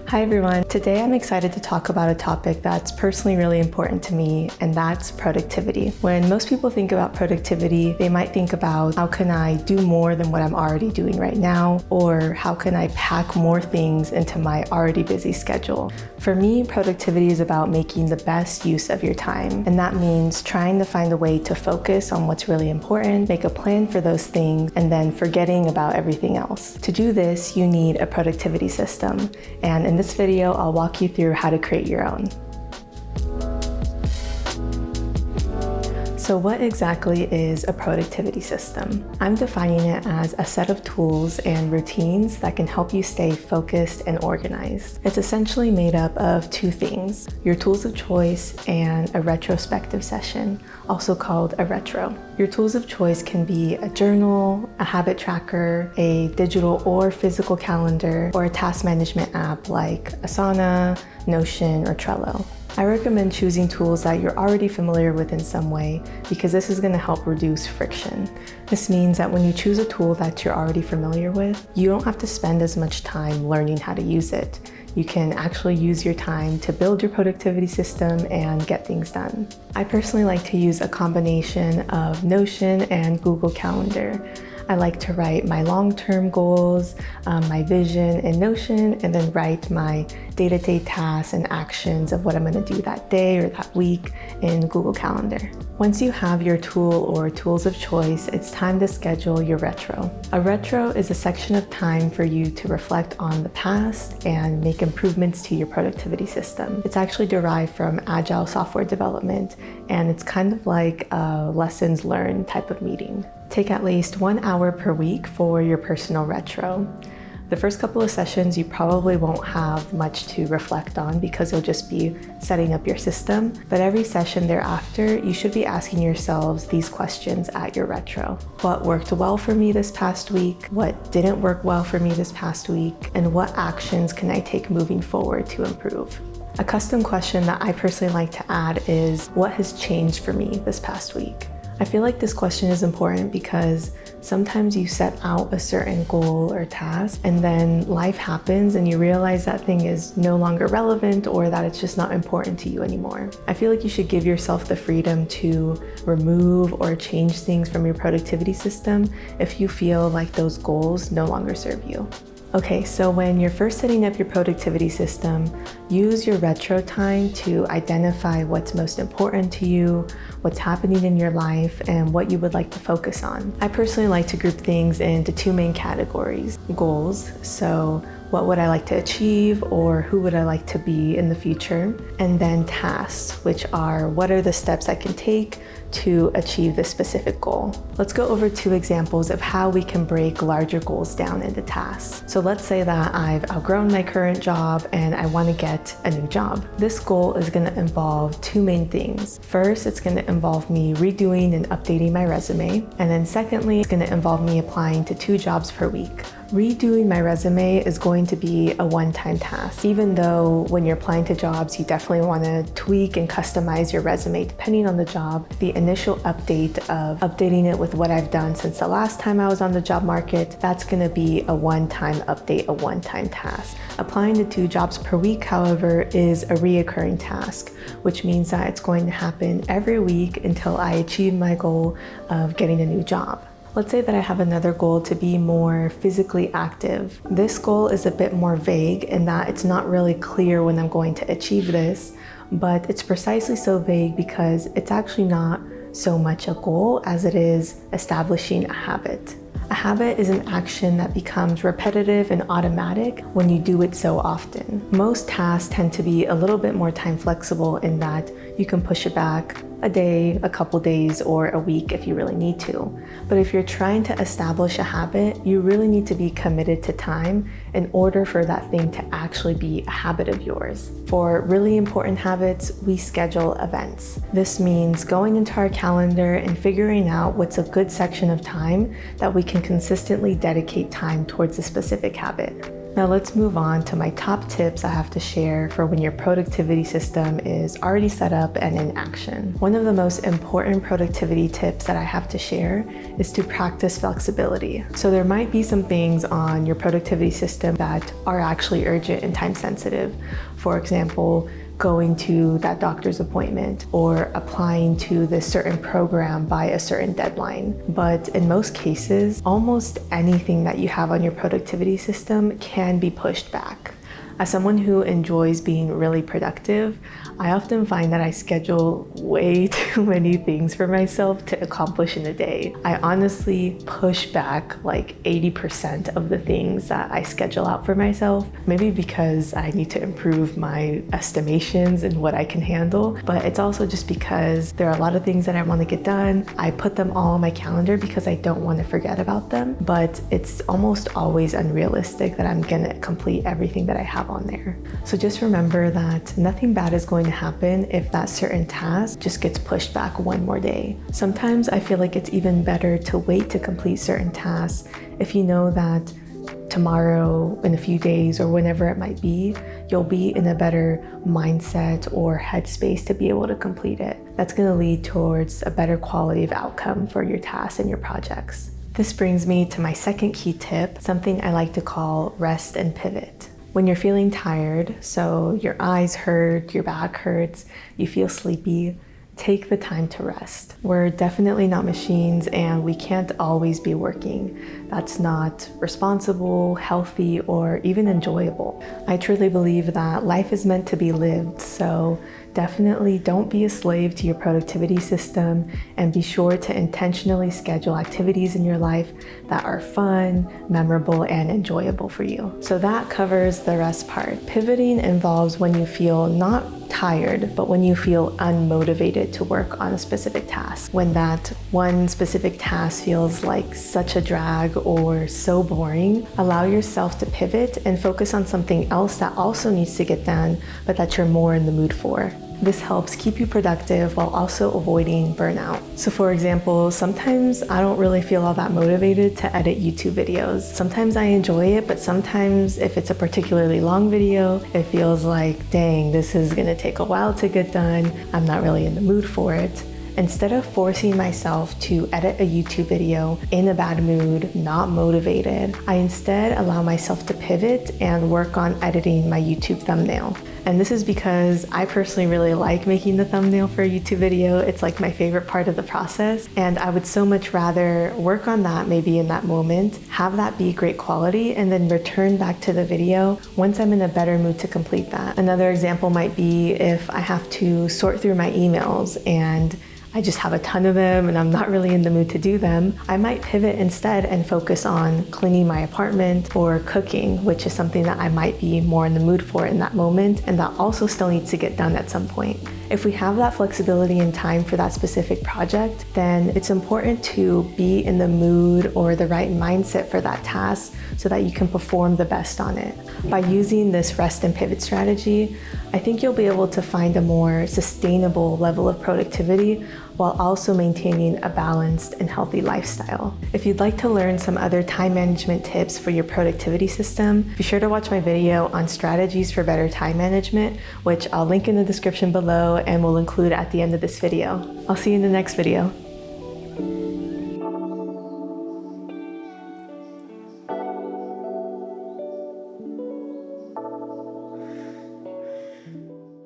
Hi everyone. Today I'm excited to talk about a topic that's personally really important to me, and that's productivity. When most people think about productivity, they might think about how can I do more than what I'm already doing right now, or how can I pack more things into my already busy schedule. For me, productivity is about making the best use of your time, and that means trying to find a way to focus on what's really important, make a plan for those things, and then forgetting about everything else. To do this, you need a productivity system, and in this video, I'll walk you through how to create your own. So what exactly is a productivity system? I'm defining it as a set of tools and routines that can help you stay focused and organized. It's essentially made up of two things: your tools of choice and a retrospective session, also called a retro. Your tools of choice can be a journal, a habit tracker, a digital or physical calendar, or a task management app like Asana, Notion, or Trello. I recommend choosing tools that you're already familiar with in some way, because this is going to help reduce friction. This means that when you choose a tool that you're already familiar with, you don't have to spend as much time learning how to use it. You can actually use your time to build your productivity system and get things done. I personally like to use a combination of Notion and Google Calendar. I like to write my long-term goals, my vision in Notion, and then write my day-to-day tasks and actions of what I'm going to do that day or that week in Google Calendar. Once you have your tool or tools of choice, it's time to schedule your retro. A retro is a section of time for you to reflect on the past and make improvements to your productivity system. It's actually derived from agile software development, and it's kind of like a lessons learned type of meeting. Take at least 1 hour per week for your personal retro. The first couple of sessions, you probably won't have much to reflect on because you'll just be setting up your system. But every session thereafter, you should be asking yourselves these questions at your retro. What worked well for me this past week? What didn't work well for me this past week? And what actions can I take moving forward to improve? A custom question that I personally like to add is, what has changed for me this past week? I feel like this question is important because sometimes you set out a certain goal or task and then life happens and you realize that thing is no longer relevant or that it's just not important to you anymore. I feel like you should give yourself the freedom to remove or change things from your productivity system if you feel like those goals no longer serve you. Okay, so when you're first setting up your productivity system, use your retro time to identify what's most important to you, what's happening in your life, and what you would like to focus on. I personally like to group things into two main categories: goals, so what would I like to achieve or who would I like to be in the future? And then tasks, which are what are the steps I can take to achieve this specific goal. Let's go over two examples of how we can break larger goals down into tasks. So let's say that I've outgrown my current job and I want to get a new job. This goal is going to involve two main things. First, it's going to involve me redoing and updating my resume. And then secondly, it's going to involve me applying to 2 jobs per week. Redoing my resume is going to be a one-time task, even though when you're applying to jobs, you definitely want to tweak and customize your resume depending on the job. The initial update of updating it with what I've done since the last time I was on the job market, that's going to be a one-time update, a one-time task. Applying to 2 jobs per week, however, is a reoccurring task, which means that it's going to happen every week until I achieve my goal of getting a new job. Let's say that I have another goal to be more physically active. This goal is a bit more vague in that it's not really clear when I'm going to achieve this, but it's precisely so vague because it's actually not so much a goal as it is establishing a habit. A habit is an action that becomes repetitive and automatic when you do it so often. Most tasks tend to be a little bit more time flexible in that you can push it back a day, a couple days, or a week if you really need to. But if you're trying to establish a habit, you really need to be committed to time in order for that thing to actually be a habit of yours. For really important habits, we schedule events. This means going into our calendar and figuring out what's a good section of time that we can consistently dedicate time towards a specific habit. Now let's move on to my top tips I have to share for when your productivity system is already set up and in action. One of the most important productivity tips that I have to share is to practice flexibility. So there might be some things on your productivity system that are actually urgent and time sensitive. For example, going to that doctor's appointment or applying to this certain program by a certain deadline. But in most cases, almost anything that you have on your productivity system can be pushed back. As someone who enjoys being really productive, I often find that I schedule way too many things for myself to accomplish in a day. I honestly push back like 80% of the things that I schedule out for myself, maybe because I need to improve my estimations and what I can handle, but it's also just because there are a lot of things that I want to get done. I put them all on my calendar because I don't want to forget about them, but it's almost always unrealistic that I'm gonna complete everything that I have on there. So just remember that nothing bad is going to happen if that certain task just gets pushed back one more day. Sometimes I feel like it's even better to wait to complete certain tasks if you know that tomorrow, in a few days, or whenever it might be, you'll be in a better mindset or headspace to be able to complete it. That's going to lead towards a better quality of outcome for your tasks and your projects. This brings me to my second key tip, something I like to call rest and pivot. When you're feeling tired, so your eyes hurt, your back hurts, you feel sleepy, take the time to rest. We're definitely not machines and we can't always be working. That's not responsible, healthy, or even enjoyable. I truly believe that life is meant to be lived, so definitely don't be a slave to your productivity system and be sure to intentionally schedule activities in your life that are fun, memorable, and enjoyable for you. So that covers the rest part. Pivoting involves when you feel not tired, but when you feel unmotivated to work on a specific task. When that one specific task feels like such a drag or so boring, allow yourself to pivot and focus on something else that also needs to get done, but that you're more in the mood for. This helps keep you productive while also avoiding burnout. So for example, sometimes I don't really feel all that motivated to edit YouTube videos. Sometimes I enjoy it, but sometimes if it's a particularly long video, it feels like, dang, this is gonna take a while to get done. I'm not really in the mood for it. Instead of forcing myself to edit a YouTube video in a bad mood, not motivated, I instead allow myself to pivot and work on editing my YouTube thumbnail. And this is because I personally really like making the thumbnail for a YouTube video. It's like my favorite part of the process. And I would so much rather work on that maybe in that moment, have that be great quality, and then return back to the video once I'm in a better mood to complete that. Another example might be if I have to sort through my emails and I just have a ton of them and I'm not really in the mood to do them, I might pivot instead and focus on cleaning my apartment or cooking, which is something that I might be more in the mood for in that moment, and that also still needs to get done at some point. If we have that flexibility and time for that specific project, then it's important to be in the mood or the right mindset for that task so that you can perform the best on it. By using this rest and pivot strategy, I think you'll be able to find a more sustainable level of productivity while also maintaining a balanced and healthy lifestyle. If you'd like to learn some other time management tips for your productivity system, be sure to watch my video on strategies for better time management, which I'll link in the description below and will include at the end of this video. I'll see you in the next video.